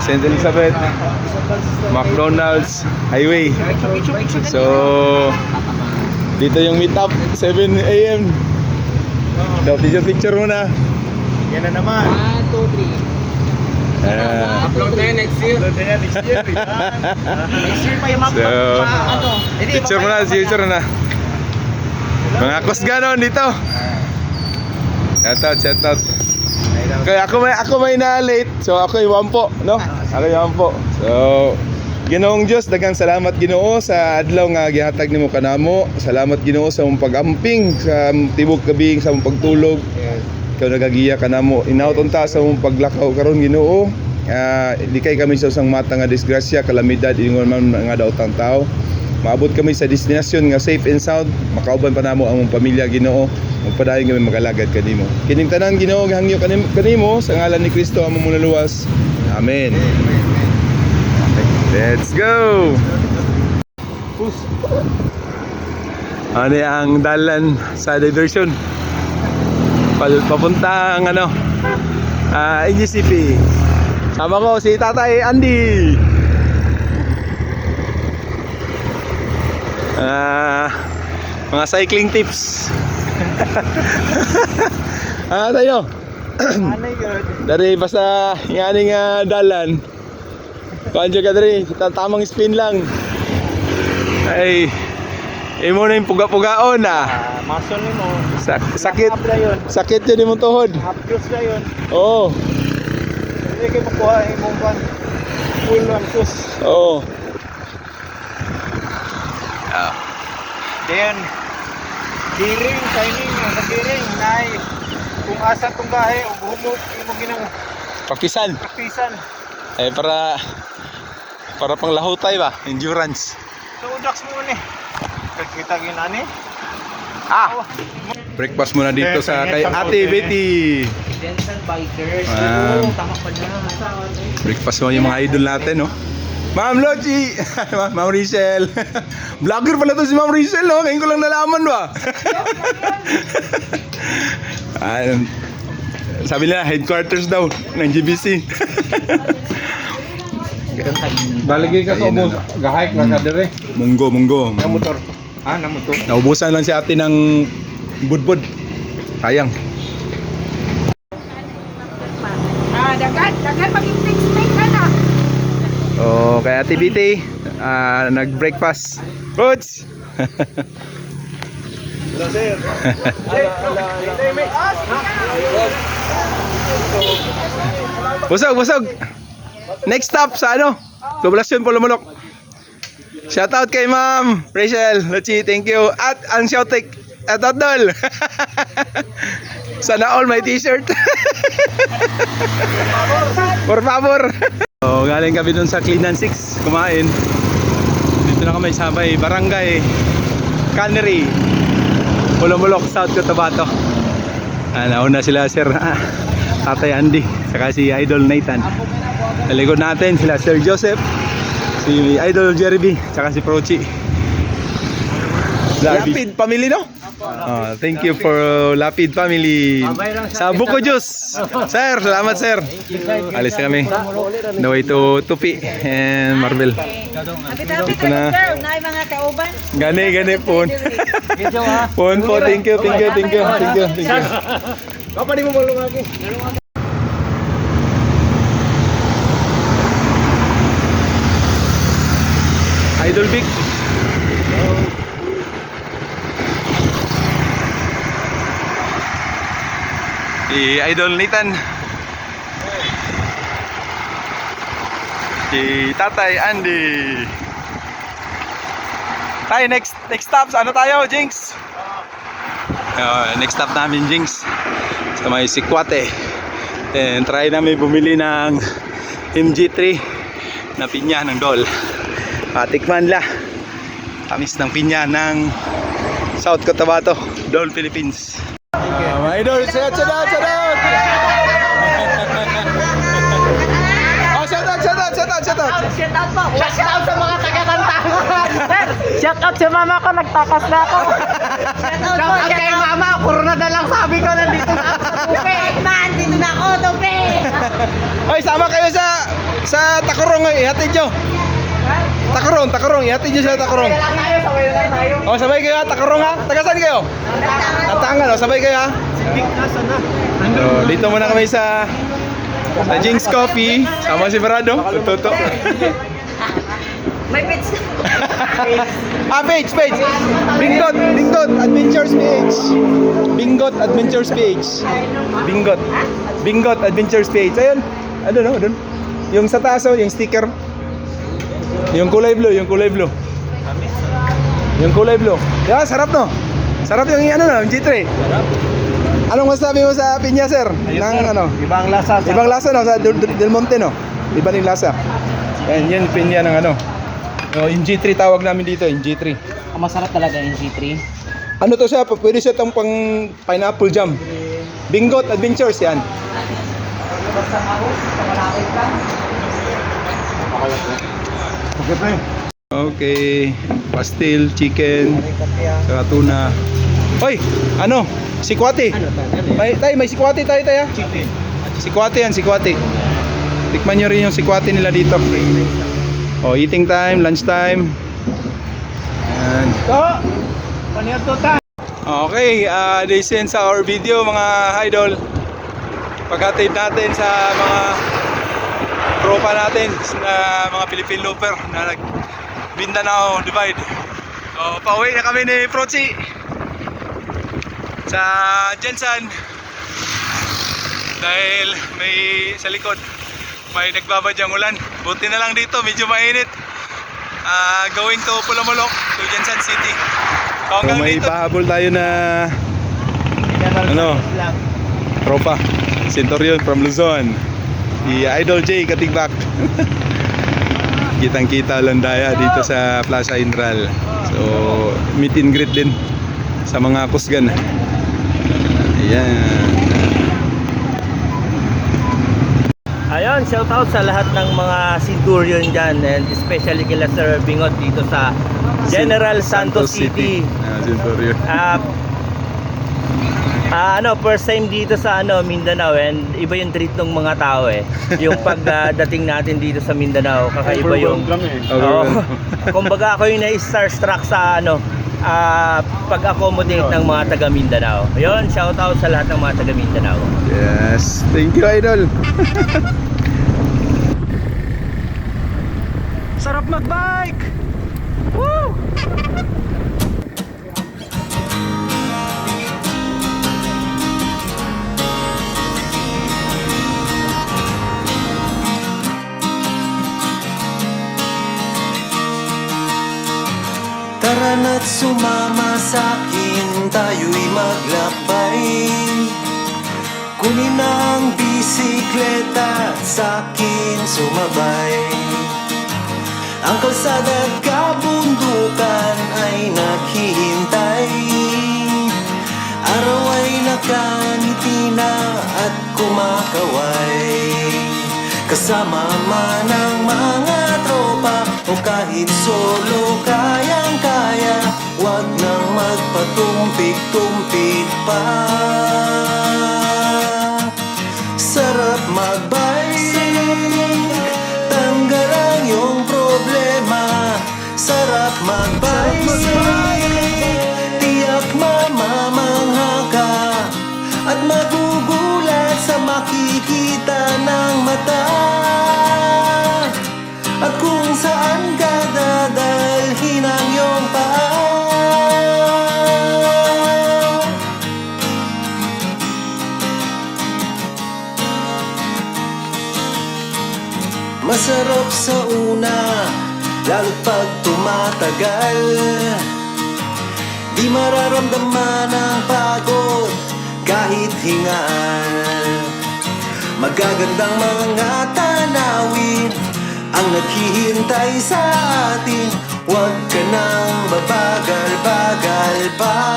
St. Elizabeth, McDonald's Highway. So, dito yung meet up, 7 a.m. So, picture muna. Yan na naman. 1, 2, 3. Upload na yun next year. Next year pa yung So, picture muna, picture na. Mga kusganon dito. Shout out. Kaya ako may na late. So ako yung wampo, no? Ako yung wampo. So Ginoong Diyos, daghang salamat Ginoo sa adlaw nga gihatag nimo kanamo. Salamat Ginoo sa imong pag-amping sa tibok gabi sa imong pagtulog. Ikaw nagagiya kanamo. Inaot unta sa imong paglakaw karon Ginoo. Di kay kami sa usang mata nga disgrasya, kalamidad ingon man nga daotang tao. Maabot kami sa destinasyon nga safe and sound, makauban pa namo ang among pamilya Ginoo. Magpadayon kami magalagad kanimo. Kining tanan Ginoo gihangyo kanimo sa ngalan ni Kristo among luwas. Amen. Let's go. Ano ang dalan sa diversion? Papuntang NGCP. Sama ko si Tatay Andy. Mga cycling tips. Tayo. Dari basta yang dalan. Kanjo ka dari, tamang spin lang. Ay, imo na yung puga-pugaon Muscle ni mo. Sakit yun yung tuhod. Half cruise na yun. Oo. Hindi kayo makuha yung mong full on cruise. Oo. Then, diring, shining, nagdiring, nay, kung asa itong gahe, humog, yung ginang Pakisan. prapisan. Para pang lahutay ba? Endurance. So, udax mo ni. Kita ginani. Breakfast muna dito sa kay Ate Betty. Dental bikers. Tama pa na. Breakfast mo yung mga idol natin, no? Ma'am Lochi! Ma'am Rachel! Vlogger pala to si Ma'am Rachel, no? Ngayon ko lang nalaman, ba? Sabi nila, headquarters daw ng GBC. Baligay ka sa ubos. Gahike na ka dire. Munggo. Na motor. Na motor. Naubusan lang si ate ng budbud. Sayang. Dagan maging fixed mate ka na. Oh, kay Ate Betty, nag-breakfast. Coach! Busog! Next stop sa Poblasyon Pulumulok. Shoutout kay Ma'am Rachel Lochi, thank you. At ang shoutout at Dol. Sana all my t-shirt. Por favor. So, galing kami dun sa Cleanan 6 kumain. Dito na kami sa may Barangay Cannery, Pulumulok, South Cotabato. Nauna sila Sir Tatay Andy, saka si Idol Nathan. Sa likod natin sila Sir Joseph, si Idol Jerry B, saka si Prochi. Lapid family, no? Thank you for Lapid family. Sa Buko Juice. Sir, salamat sir. Alis na kami. The way to Tupi and Marvel. Kapit-kapit na sir, na mga kauban. Gani pon. Pon po, thank you. Kapag di mo malung lagi. Idol Vic. Si Idol Nathan. Si Tatay Andy. Tayo next stop, ano tayo, Jinx? Next stop namin, Jinx, sa may Sikwate. And try namin bumili ng MG3 na pinya ng Dol. Patikman la tamis ng pinya ng South Cotabato, Dol, Philippines. Mga idol, shout out! Shout out! Shout out sa mga taga-Tantangan. Shout out sa mama ko, nagtakas na ako. Shout out kay mama, corona na lang sabi ko, nandito na ako sa buffet. Man, dito na ako, Tope. Hoy, sama kayo sa Sa Tacorong ay ihatid nyo. Tacorong, ihatid nyo sa Tacorong. Sabay na lang tayo. O, sabay kayo ha, Tacorong ha. Taga saan kayo? Tatangan, o, sabay kayo ha. So, dito muna kami sa Jinx Coffee. Sama si Barado. Tututo. May pits. Page. Bingot Adventures page. Bingot Adventures page. Bingot Adventures page. Ayun. Ano no, doon. Yung sa taas, oh, yung sticker. Yung kulay blue. Yung kulay blue. Yan, sarap no. Sarap yung ano no, yung G3. Anong masabi mo sa pinya, sir? Nang ano? Ibang lasa. Ibang lasa no, sa Del Monte no. Iba yung lasa. Yan, yan pinya ng ano. Oh, yung G3 tawag namin dito, yung G3. Ang masarap talaga yung G3. Ano to siya? Pwede siya itong pang pineapple jam. Bingot Adventures yan. Okay. Pastil, chicken, saka tuna. Hoy! Ano? Sikwati. May sikwati tayo. Sikwati yan, sikwati. Tikman nyo rin yung sikwati nila dito. Oh, eating time, lunch time. Ayan. Okay, this ends our video mga idol. Paghatid natin sa mga tropa natin na mga Philippine Looper na nag Mindanao Divide. So, pauwi na kami ni Prochi sa Jensan dahil may sa likod may nagbabadyang ulan. Buti na lang dito, medyo mainit. Going to Pulamulok, to Jensan City. So, may pahabol tayo na ano, tropa Centurion from Luzon, si Idol J Katigbak. Kitang kita Landaya dito sa Plaza Indral. So meet and greet din sa mga kusgan. Ayan. Ayun, shout out sa lahat ng mga Centurion dyan, and especially kila Sir Bingot dito sa General Santos City. Centurion. First time dito sa Mindanao, and iba yung treat ng mga tao eh. Yung pagdating natin dito sa Mindanao, kakaiba yung kumbaga ako yung na-starstruck sa pag-accommodate ng mga taga Mindanao. Ayun, shout out sa lahat ng mga taga Mindanao. Yes, thank you Idol. Sarap mag-bike! Woo! Tara na't sumama sa'kin, tayo'y maglakbay. Kunin ang bisikleta, sa'kin sumabay. Ang kalsada at kabundukan ay naghihintay. Araw ay nakangiti na at kumakaway. Kasama man ang mga tropa o kahit solo kayang-kaya, wag nang magpatumpik-tumpik pa. Sarap magbike, tanggal ang iyong problema. Sarap magbike, tiyak mamamangha ka at magugulat sa makikita ng mata. At kung saan ka dadalhin ang iyong paa. Masarap sa una, lalo't pag tumatagal. Di mararamdaman ang pagod kahit hingal. Magagandang mga tanawin ang naghihintay sa atin. Huwag ka nang babagal-bagal pa.